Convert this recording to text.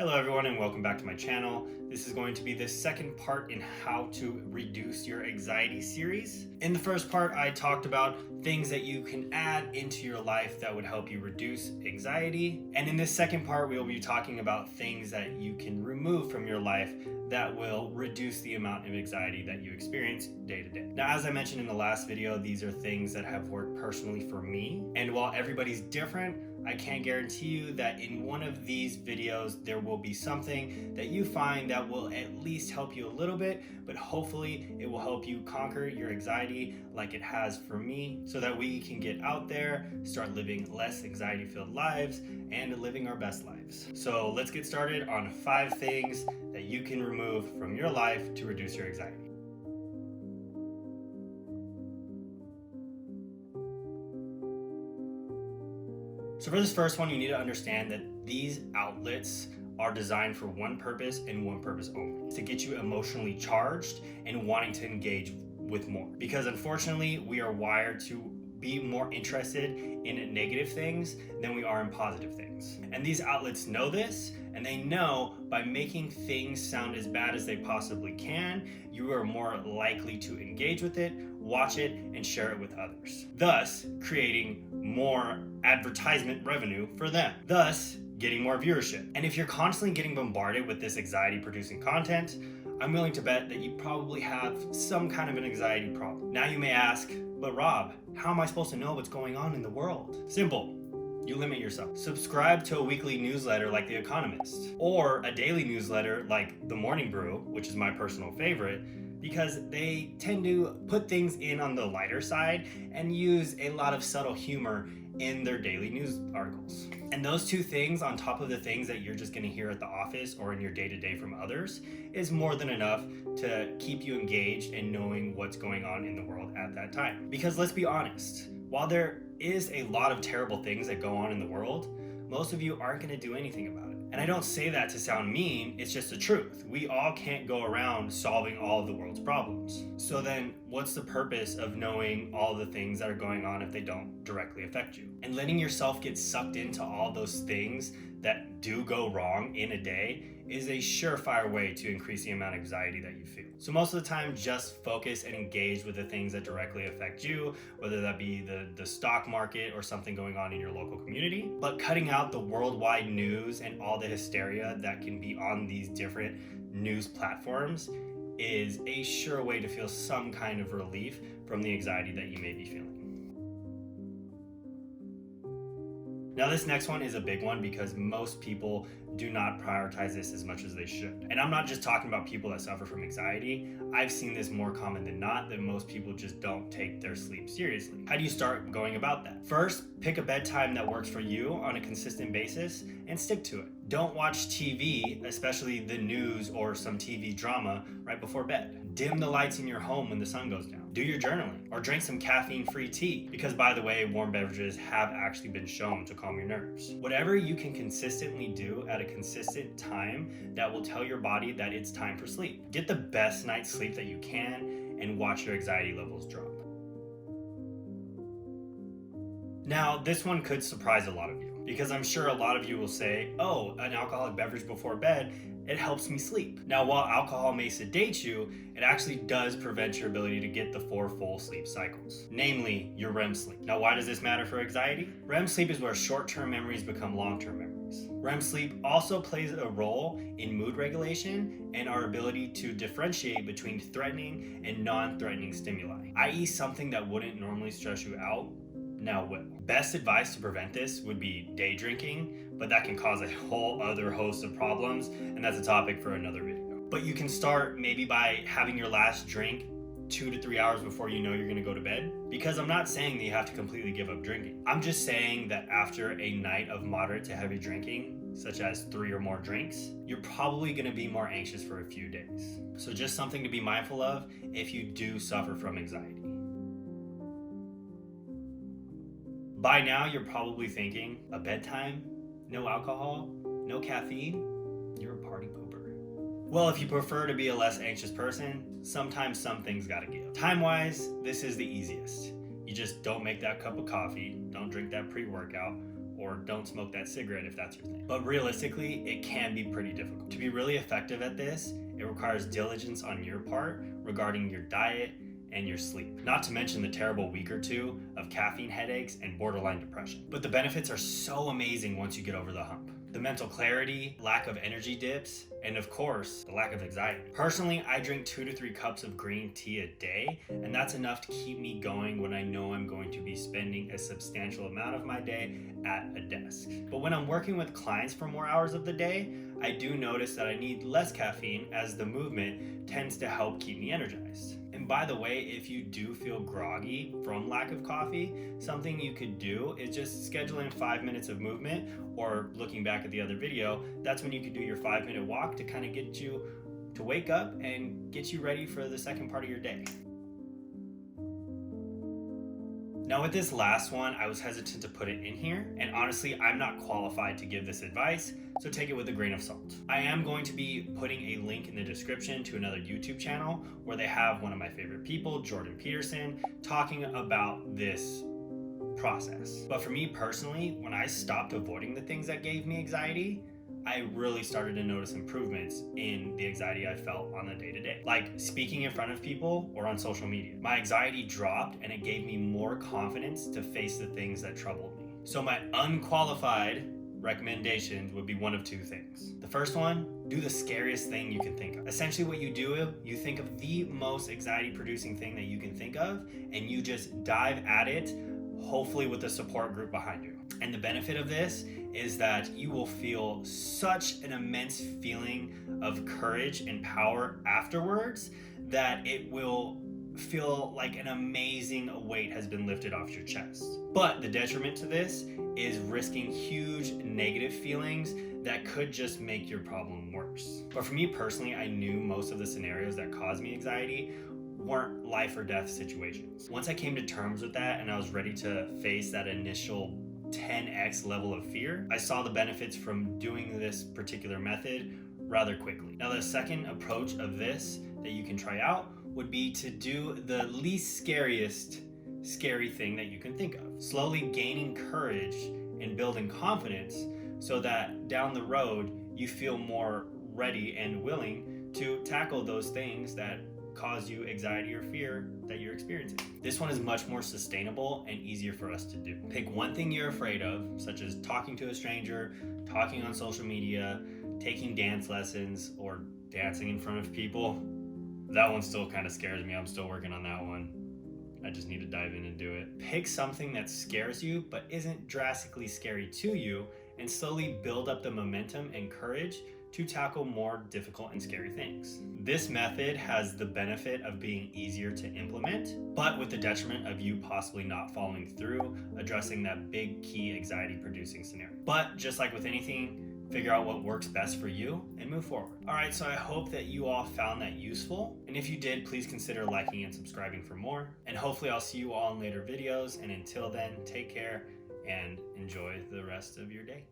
Hello everyone and welcome back to my channel. This is going to be the second part in how to reduce your anxiety series. In the first part, I talked about things that you can add into your life that would help you reduce anxiety. And in this second part, we'll be talking about things that you can remove from your life that will reduce the amount of anxiety that you experience day to day. Now, as I mentioned in the last video, these are things that have worked personally for me. And while everybody's different, I can't guarantee you that in one of these videos, there will be something that you find that will at least help you a little bit, but hopefully it will help you conquer your anxiety like it has for me, so that we can get out there, start living less anxiety-filled lives, and living our best lives. So let's get started on 5 things that you can remove from your life to reduce your anxiety. So for this first one, you need to understand that these outlets are designed for one purpose and one purpose only: to get you emotionally charged and wanting to engage with more. Because unfortunately, we are wired to be more interested in negative things than we are in positive things. And these outlets know this, and they know by making things sound as bad as they possibly can, you are more likely to engage with it, watch it, and share it with others, thus creating more advertisement revenue for them, thus getting more viewership. And if you're constantly getting bombarded with this anxiety producing content, I'm willing to bet that you probably have some kind of an anxiety problem. Now you may ask, but Rob, how am I supposed to know what's going on in the world? Simple. You limit yourself. Subscribe to a weekly newsletter like The Economist, or a daily newsletter like The Morning Brew, which is my personal favorite, because they tend to put things in on the lighter side and use a lot of subtle humor in their daily news articles. And those 2 things, on top of the things that you're just gonna hear at the office or in your day-to-day from others, is more than enough to keep you engaged and knowing what's going on in the world at that time. Because let's be honest, while there is a lot of terrible things that go on in the world, most of you aren't gonna do anything about it. And I don't say that to sound mean, it's just the truth. We all can't go around solving all of the world's problems. So then what's the purpose of knowing all the things that are going on if they don't directly affect you? And letting yourself get sucked into all those things that do go wrong in a day is a surefire way to increase the amount of anxiety that you feel. So most of the time, just focus and engage with the things that directly affect you, whether that be the stock market or something going on in your local community. But cutting out the worldwide news and all the hysteria that can be on these different news platforms is a sure way to feel some kind of relief from the anxiety that you may be feeling. Now this next one is a big one because most people do not prioritize this as much as they should. And I'm not just talking about people that suffer from anxiety. I've seen this more common than not, that most people just don't take their sleep seriously. How do you start going about that? First, pick a bedtime that works for you on a consistent basis and stick to it. Don't watch TV, especially the news or some TV drama, right before bed. Dim the lights in your home when the sun goes down. Do your journaling or drink some caffeine-free tea, because by the way, warm beverages have actually been shown to calm your nerves. Whatever you can consistently do at a consistent time that will tell your body that it's time for sleep. Get the best night's sleep that you can and watch your anxiety levels drop. Now, this one could surprise a lot of you, because I'm sure a lot of you will say, oh, an alcoholic beverage before bed, it helps me sleep. Now, while alcohol may sedate you, it actually does prevent your ability to get the 4 full sleep cycles, namely your REM sleep. Now, why does this matter for anxiety? REM sleep is where short-term memories become long-term memories. REM sleep also plays a role in mood regulation and our ability to differentiate between threatening and non-threatening stimuli, i.e. something that wouldn't normally stress you out now will. Best advice to prevent this would be day drinking, but that can cause a whole other host of problems, and that's a topic for another video. But you can start maybe by having your last drink 2 to 3 hours before you know you're gonna go to bed. Because I'm not saying that you have to completely give up drinking. I'm just saying that after a night of moderate to heavy drinking, such as 3 or more drinks, you're probably gonna be more anxious for a few days. So just something to be mindful of if you do suffer from anxiety. By now, you're probably thinking, a bedtime, no alcohol, no caffeine, you're a party pooper. Well, if you prefer to be a less anxious person, sometimes some things gotta give. Time-wise, this is the easiest. You just don't make that cup of coffee, don't drink that pre-workout, or or don't smoke that cigarette if that's your thing. But realistically, it can be pretty difficult. To be really effective at this, it requires diligence on your part regarding your diet and your sleep. Not to mention the terrible week or two of caffeine headaches and borderline depression. But the benefits are so amazing once you get over the hump. The mental clarity, lack of energy dips, and of course, the lack of anxiety. Personally, I drink 2 to 3 cups of green tea a day, and that's enough to keep me going when I know I'm going to be spending a substantial amount of my day at a desk. But when I'm working with clients for more hours of the day, I do notice that I need less caffeine as the movement tends to help keep me energized. And by the way, if you do feel groggy from lack of coffee, something you could do is just scheduling 5 minutes of movement, or looking back at the other video, that's when you could do your 5-minute walk to kind of get you to wake up and get you ready for the second part of your day. Now with this last one, I was hesitant to put it in here, and honestly, I'm not qualified to give this advice, so take it with a grain of salt. I am going to be putting a link in the description to another YouTube channel where they have one of my favorite people, Jordan Peterson, talking about this process. But for me personally, when I stopped avoiding the things that gave me anxiety, I really started to notice improvements in the anxiety I felt on the day-to-day. Like speaking in front of people or on social media. My anxiety dropped and it gave me more confidence to face the things that troubled me. So my unqualified recommendations would be one of 2 things. The first one, do the scariest thing you can think of. Essentially what you do, you think of the most anxiety producing thing that you can think of and you just dive at it, hopefully with a support group behind you. And the benefit of this is that you will feel such an immense feeling of courage and power afterwards that it will feel like an amazing weight has been lifted off your chest. But the detriment to this is risking huge negative feelings that could just make your problem worse. But for me personally, I knew most of the scenarios that caused me anxiety weren't life or death situations. Once I came to terms with that and I was ready to face that initial 10x level of fear, I saw the benefits from doing this particular method rather quickly. Now the second approach of this that you can try out would be to do the least scariest scary thing that you can think of. Slowly gaining courage and building confidence so that down the road you feel more ready and willing to tackle those things that cause you anxiety or fear that you're experiencing. This one is much more sustainable and easier for us to do. Pick one thing you're afraid of, such as talking to a stranger, talking on social media, taking dance lessons, or dancing in front of people. That one still kind of scares me. I'm still working on that one. I just need to dive in and do it. Pick something that scares you but isn't drastically scary to you and slowly build up the momentum and courage to tackle more difficult and scary things. This method has the benefit of being easier to implement, but with the detriment of you possibly not following through, addressing that big key anxiety producing scenario. But just like with anything, figure out what works best for you and move forward. All right, so I hope that you all found that useful. And if you did, please consider liking and subscribing for more. And hopefully I'll see you all in later videos. And until then, take care and enjoy the rest of your day.